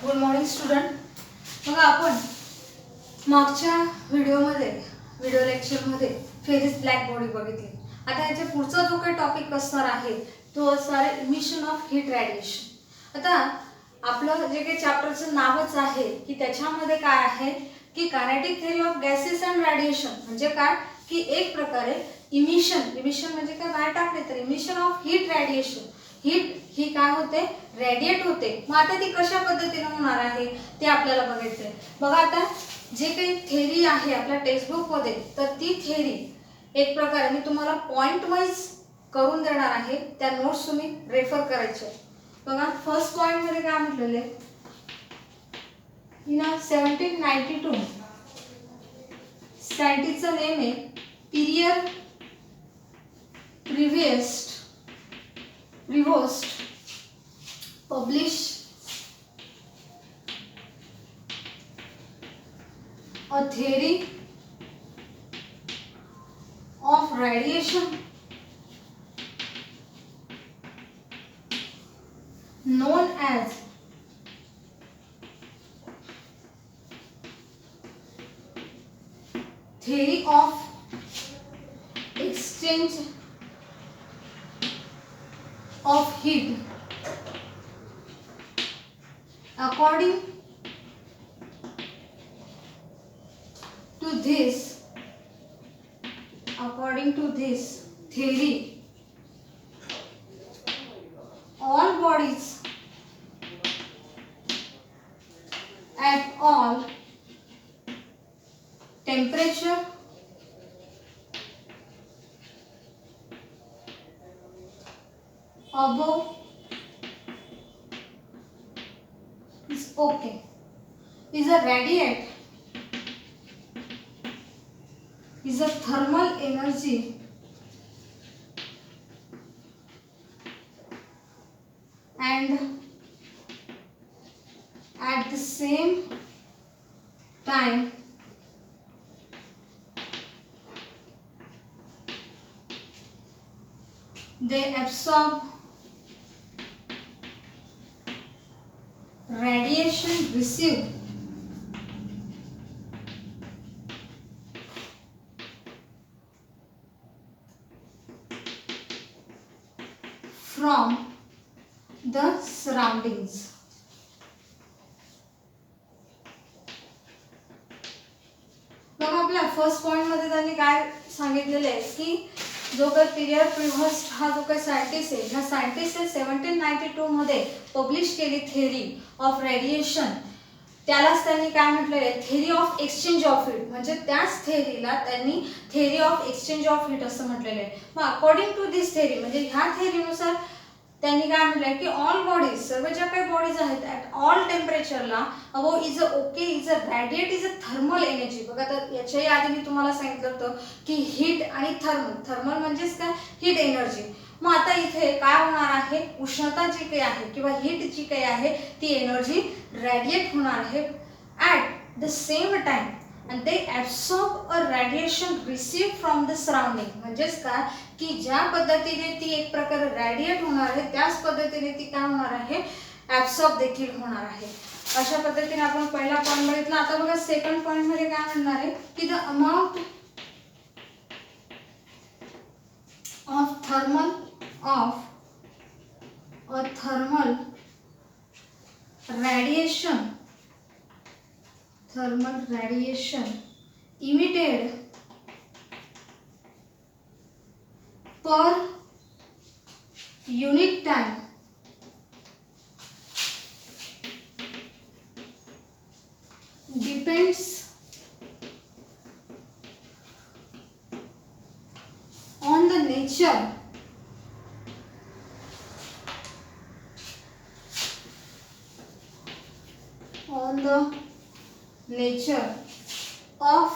Good morning student. बघा आपण मागच्या व्हिडिओ लेक्चरमध्ये फेरिस ब्लॅक बॉडी बघितली. आता याच्या पुढचा जो काही टॉपिक असणार आहे तो असणार आहे इमिशन ऑफ हीट रेडिएशन. आता आपलं जे काही चॅप्टरचं नावच आहे की त्याच्यामध्ये काय आहे की kinetic theory of gases and radiation म्हणजे काय की एक प्रकारे इमिशन म्हणजे काय बाहेर टाकले तर emission of heat radiation. Heat ही काय होते रेडिएट होते. मग आता ती कशा पद्धतीने होणार आहे ते आपल्याला बघायचं आहे. बघा आता जे काही थेरी आहे आपल्या टेक्स्टबुक मध्ये तर ती थेरी एक प्रकारे मी तुम्हाला पॉइंट वाईज करून देणार आहे. त्या नोट्स तुम्ही रेफर करायचे. बघा फर्स्ट पॉइंट मध्ये काय म्हटलेले इन 1792 सायंटिस्टचं नेम आहे पिरियर प्रिव्होस्ट publish a theory of radiation known as theory of exchange of heat. According to this theory, all bodies at all temperature above is a radiate is a thermal energy and at the same time they absorb radiation received from the surroundings. बघा आपल्या first point मध्ये त्यांनी काय सांगितलेलं आहे की जो काही पिरियर प्रिव्होस्ट हा जो काही सायंटिस्ट आहे ह्या सायंटिस्टने 1792 मध्ये पब्लिश केली थेरी ऑफ रेडिएशन. त्यालाच त्यांनी काय म्हटलेलं आहे theory of exchange of heat म्हणजे त्याच थेरीला त्यांनी theory of exchange of heat असं म्हटलेलं आहे. मग अकॉर्डिंग टू दिस थेरी म्हणजे ह्या थेरीनुसार त्यांनी काय म्हटलंय की ऑल बॉडीज सर्व ज्या काही बॉडीज आहेत ॲट ऑल टेम्परेचरला above is a radiate is a thermal energy. बघा तर याच्याही आधी मी तुम्हाला सांगितलं होतं की हीट आणि थर्मल म्हणजेच काय हीट एनर्जी. मग आता इथे काय होणार आहे उष्णता जी काही आहे किंवा हीट जी काही आहे ती एनर्जी रॅडिएट होणार आहे at the same time and they absorb a radiation received from the surrounding. म्हणजेच काय की ज्या पद्धतीने ती एक प्रकारे रॅडिएट होणार आहे त्याच पद्धतीने ती काय होणार आहे ॲब्सॉर्ब देखील होणार आहे. अशा पद्धतीने आपण पहिला पॉइंट बघितला. आता बघा सेकंड पॉइंट मध्ये काय म्हणणार आहे की the amount of thermal radiation emitted per unit time depends on the nature of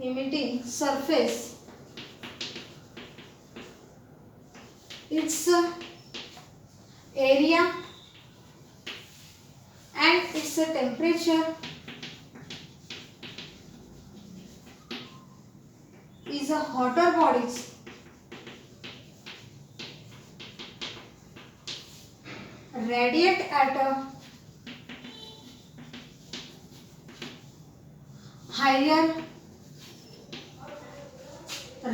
emitting surface, its area and its temperature is a hotter bodies radiate at a higher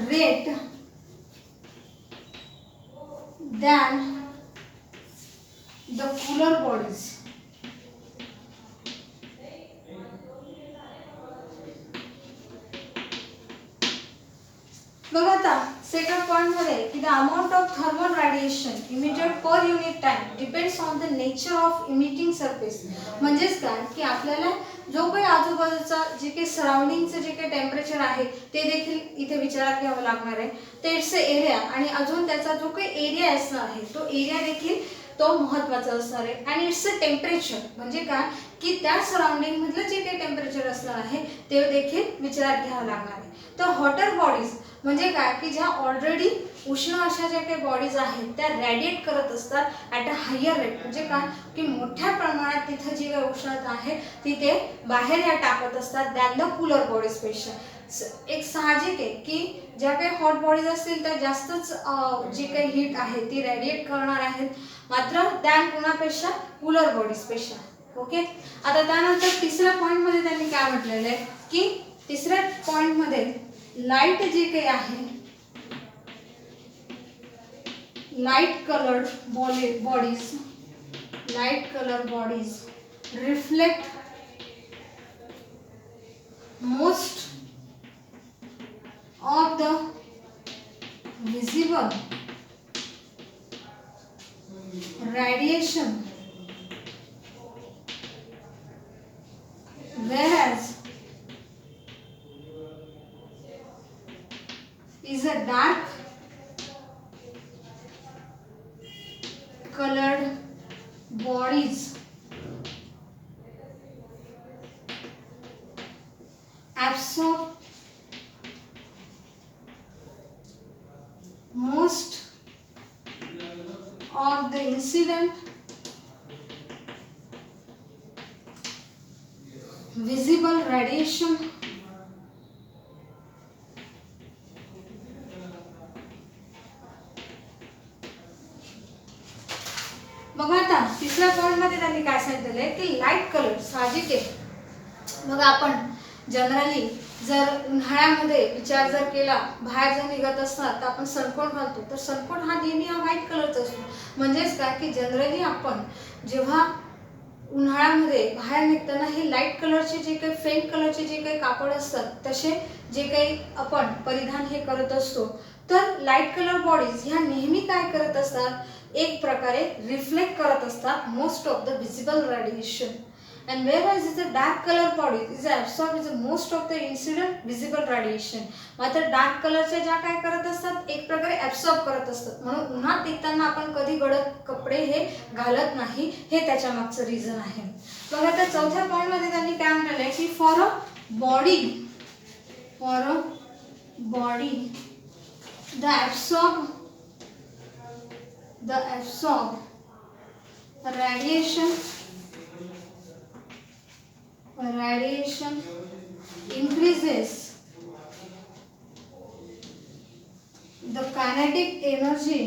rate than the cooler bodies. बघा आता second point मध्ये की the amount of thermal radiation emitted per unit time depends on the nature of emitting surface. म्हणजेच काय की आपल्याला जो काही आजूबाजूचा जे काही सराउंडिंगचं जे काही टेम्परेचर आहे ते देखील इथे विचारात घ्यावं लागणार आहे. ते इट्स एरिया आणि अजून त्याचा जो काही एरिया असणार आहे तो एरिया देखील तो महत्त्वाचा असणार आहे. आणि इट्स अ टेम्परेचर म्हणजे काय की त्या सराउंडिंग मधलं जे काही टेम्परेचर असणार आहे ते देखील विचारात घ्यावं लागणार आहे. तर हॉटर बॉडीज म्हणजे काय की ज्या ऑलरेडी उष्ण अशा ज्या काही बॉडीज आहेत त्या रॅडिएट करत असतात ॲट अ हायर रेट. म्हणजे काय की मोठ्या प्रमाणात तिथं जी काही उष्णता आहे ती ते बाहेर या टाकत असतात दॅन द कूलर बॉडीजपेक्षा. एक साहजिक आहे की ज्या काही हॉट बॉडीज असतील त्या जास्तच जी काही हीट आहे ती रॅडिएट करणार आहेत मात्र दॅन कोणापेक्षा कूलर बॉडीजपेक्षा. ओके. आता त्यानंतर तिसऱ्या पॉईंटमध्ये त्यांनी काय म्हटलेलं आहे की तिसऱ्या पॉईंटमध्ये लाईट जे काही आहे light coloured bodies reflect most of the visible radiation, whereas is a dark colored bodies absorb most of the incident visible radiation बघा आता तिसऱ्या पॉइंट मध्ये त्यांनी काय सांगितलेलं आहे की लाईट कलर साहजिक आहे. बघा आपण जनरली जर उन्हाळ्यामध्ये विचार जर केला बाहेर जर निघत असतात तर आपण सनकोट घालतो तर सनकोट हा नेहमी व्हाईट कलरचा असतो. म्हणजेच काय की जनरली आपण जेव्हा उन्हाळ्यामध्ये बाहेर निघताना हे लाईट कलरचे जे काही फेंट कलरचे जे काही कापड असतात तसे जे काही आपण परिधान हे करत असतो. तर लाईट कलर बॉडीज ह्या नेहमी काय करत असतात एक प्रकारे रिफ्लेक्ट करत असतात most of the visible radiation. And whereas is a dark color body is absorbs most of the incident visible radiation. मात्र डार्क कलरच्या ज्या काय करत असतात एक प्रकारे ॲब्सॉर्ब करत असतात. म्हणून उन्हात निघताना आपण कधी गडद कपडे हे घालत नाही हे त्याच्या मागचं रिझन आहे. बघा आता चौथ्या पॉइंट मध्ये त्यांनी काय म्हटलंय की for a body the absorb radiation increases the kinetic energy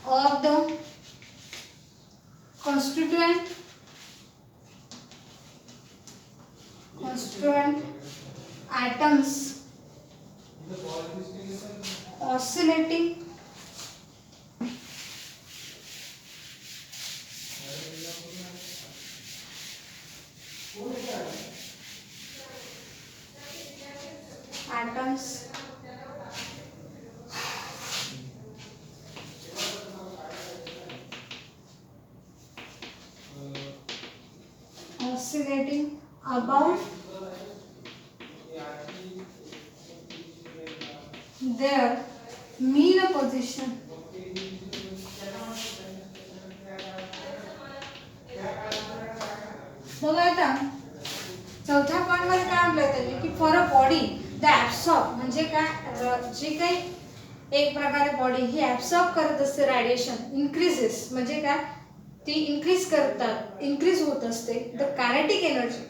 of the constituent atoms oscillating oscillating about their mean position. बघा आता चौथ्या पॉइंट मध्ये काय म्हटलंय त्यांनी की for a body the absorb म्हणजे काय जे काही एक प्रकारे बॉडी ही ॲब्सॉर्ब करत असते रेडिएशन इन्क्रीजेस म्हणजे काय ती इन्क्रीज होत असते the kinetic energy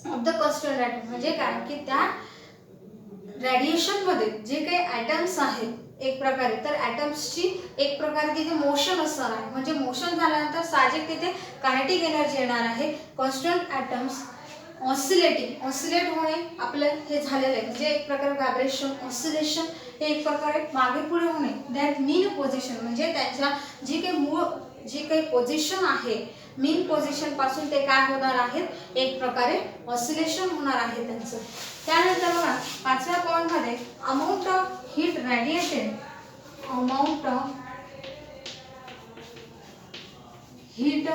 of the constant atom. म्हणजे काय की त्या रेडिएशन मध्ये जे काही ॲटम्स आहेत एक प्रकारे, तर ॲटम्सची एक प्रकारे तिथे मोशन असणार आहे. म्हणजे मोशन झाल्यानंतर साहजिक तिथे कायनेटिक एनर्जी येणार आहे. कॉन्स्टंट ॲटम्स ऑसिलेट होणे आपलं हे झालेलं आहे. म्हणजे एक प्रकारे व्हायब्रेशन, ऑसिलेशन हे एक प्रकारे मागे पुढे होणे. दॅट मीन पोझिशन म्हणजे त्यांच्या जी काही पोझिशन आहे, मीन पोझिशन पासून ते काय होणार आहेत, एक प्रकारे ऑसिलेशन होणार आहे त्यांचं. त्यानंतर बघा 5व्या पॉइंट मध्ये amount of heat radiated, amount of heat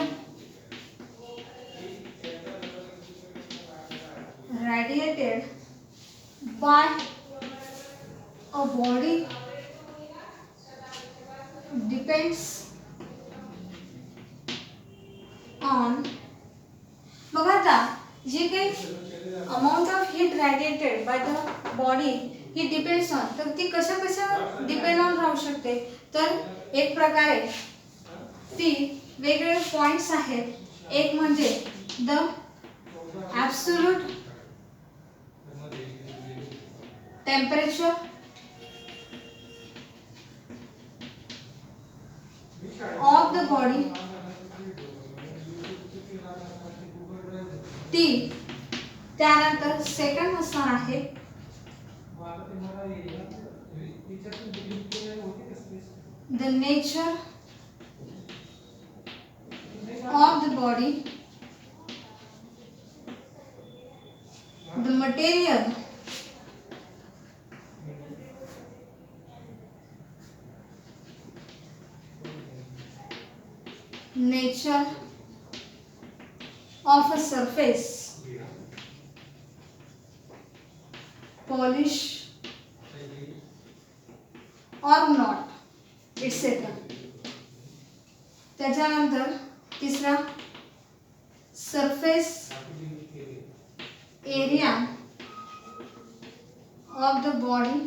radiated by a body depends on, बघा आता जे काही amount of heat radiated by the body he depends on, तर ती कशा डिपेंड ऑन राहू शकते, तर एक प्रकारे ती वेगवेगळे पॉइंट्स आहेत. एक म्हणजे the absolute temperature of the body, ती त्यानंतर सेकंड असणार आहे the nature of the body, the material nature of a surface, polish or not, etc. त्याच्यानंतर तिसरा surface area of the body,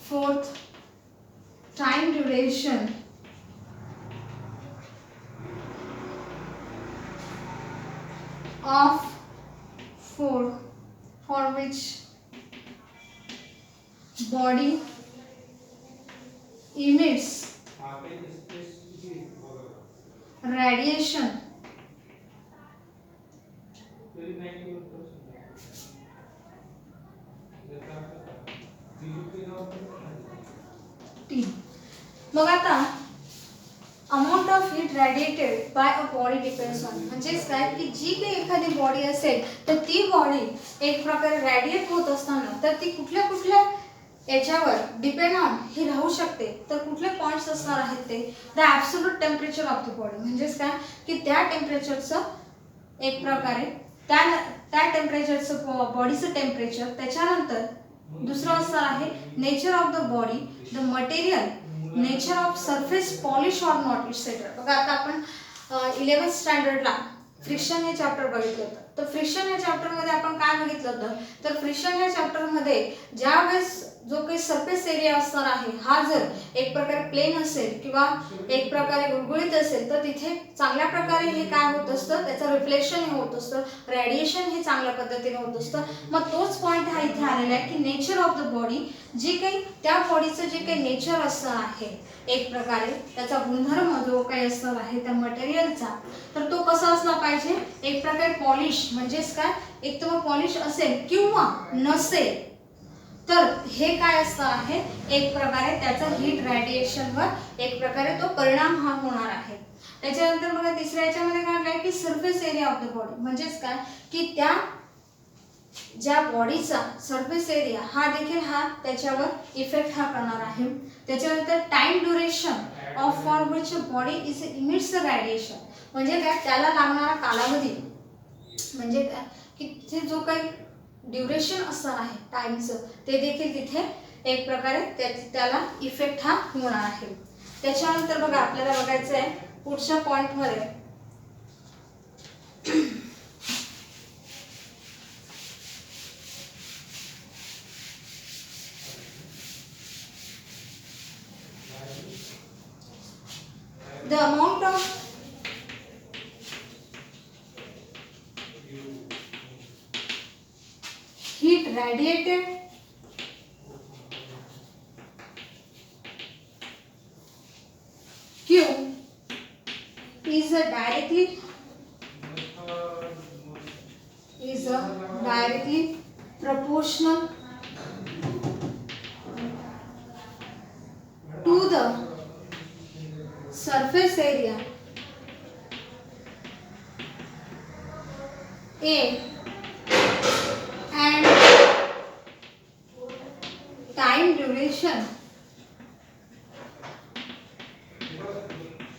fourth time duration of for which body emits radiation, T. मग आता amount of heat radiated by a body depends on म्हणजेच काय की जी काही एखादी body असेल तर ती बॉडी एक प्रकारे रेडिएट होत असताना तर ती कुठल्या कुठल्या याच्यावर डिपेंड ऑन ही राहू शकते. तर कुठले पॉइंट्स असणार आहेत ते the absolute temperature of the body म्हणजेच काय की त्या टेम्परेचरचं एक प्रकारे त्या टेम्परेचरचं बॉडीचं टेम्परेचर. त्याच्यानंतर दुसरं असणार आहे nature of the body, the material, nature of surface polish or not et cetera. बघा आता आपण 11th स्टँडर्डला फ्रिक्शन हे चॅप्टर बघितलं होतं. तर फ्रिक्शन या चॅप्टरमध्ये आपण काय बघितलं होतं तर फ्रिक्शन या चॅप्टरमध्ये ज्या वेळेस जो काही सरफेस एरिया असणार आहे हा जर एक प्रकारे प्लेन असेल किंवा एक प्रकारे गुळगुळीत असेल तर तिथे चांगल्या प्रकारे हे काय होत असतं त्याचं रिफ्लेक्शन हे होत असतं, रेडिएशन हे चांगल्या पद्धतीने होत असतं. मग तोच पॉईंट हा इथे आलेला आहे की नेचर ऑफ द बॉडी, जी काही त्या बॉडीचं जे काही नेचर असणार आहे एक प्रकारे त्याचा गुणधर्म जो काही असणार आहे त्या मटेरियलचा तर तो कसा असला पाहिजे एक प्रकारे पॉलिश म्हणजेच काय एक तर पॉलिश असेल किंवा नसेल तर हे काय असणार आहे एक प्रकारे त्याचा हीट रेडिएशनवर एक प्रकारे तो परिणाम हा होणार आहे. त्याच्यानंतर बघा तिसऱ्या याच्यामध्ये काय आहे की surface area of the body म्हणजेच काय की त्या ज्या बॉडीचा सरफेस एरिया हा देखील हा त्याच्यावर इफेक्ट हा करणार आहे. त्याच्यानंतर time duration of for which body is emits the radiation म्हणजे काय त्याला लागणारा कालावधी म्हणजे काय की तिथे जो काही ड्युरेशन असणार आहे टाइमचं ते देखील तिथे एक प्रकारे त्याला इफेक्ट हा होणार आहे. त्याच्यानंतर बघा आपल्याला बघायचं आहे पुढच्या पॉइंटमध्ये the amount of heat heat radiated Q is a directly proportional to the surface area A and time duration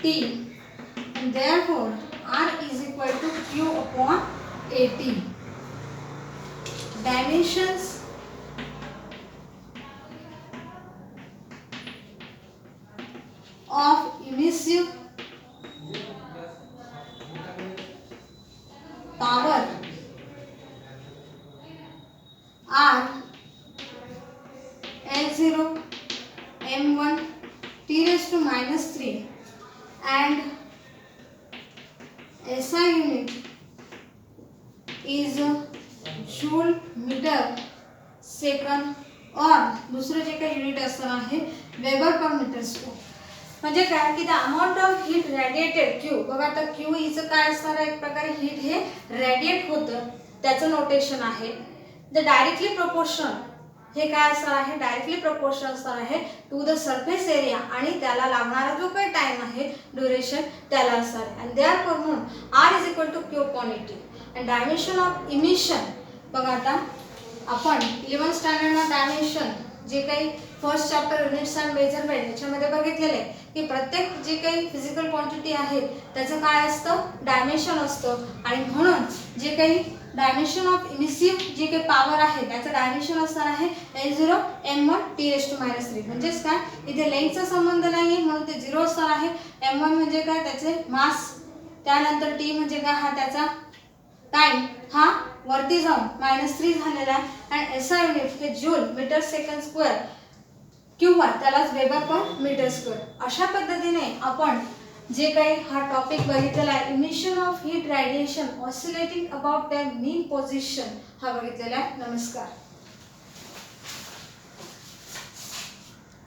T, and therefore R is equal to Q upon AT. Dimensions of emissive power are L0, M1, T raised to minus 3 and SI unit is joule meter second और दुसरं जे काही unit असणार आहे weber पर metre square. म्हणजे काय की the amount of heat radiated Q. बघा आता क्यू इज काय असणार आहे, एक प्रकारे हीट हे रेडिएट होतं त्याचं नोटेशन आहे. द डायरेक्टली प्रोपोर्शनल हे काय असणार आहे, डायरेक्टली प्रोपोर्शनल असणार आहे टू द सरफेस एरिया आणि त्याला लागणारा जो काही टाइम आहे ड्युरेशन त्याला असणार आहे. आणि देअरफॉर म्हणून R is equal to Q upon AT. And dimension of emission बघा आता आपण 11th स्टँडर्डला डायमेन्शन जे काही first chapter units and measurement याच्यामध्ये बघितलेलं आहे की प्रत्येक जे काही फिजिकल क्वांटिटी आहे त्याचं काय असतं, डायमेन्शन असतं. आणि म्हणून जे काही डायमेन्शन ऑफ इमिसिव्ह जी काही पॉवर आहे त्याचं डायमेन्शन असणार आहे L0 M1 T raised to minus 3. म्हणजेच काय इथे लेंथचा संबंध नाही आहे म्हणून ते 0 असणार आहे. M1 म्हणजे काय त्याचे मास, त्यानंतर T म्हणजे काय हा त्याचा टाइम हा वरती जाऊन -3 झालेला आहे. आणि SI युनिट हे जूल मीटर सेकंड स्क्वेअर किंवा त्यालाच वेबर पर मीटर स्क्वेअर. अशा पद्धतीने आपण जे काही हा टॉपिक बघितलेला आहे emission of heat radiation oscillating about the mean position हा बघितलेला आहे. नमस्कार.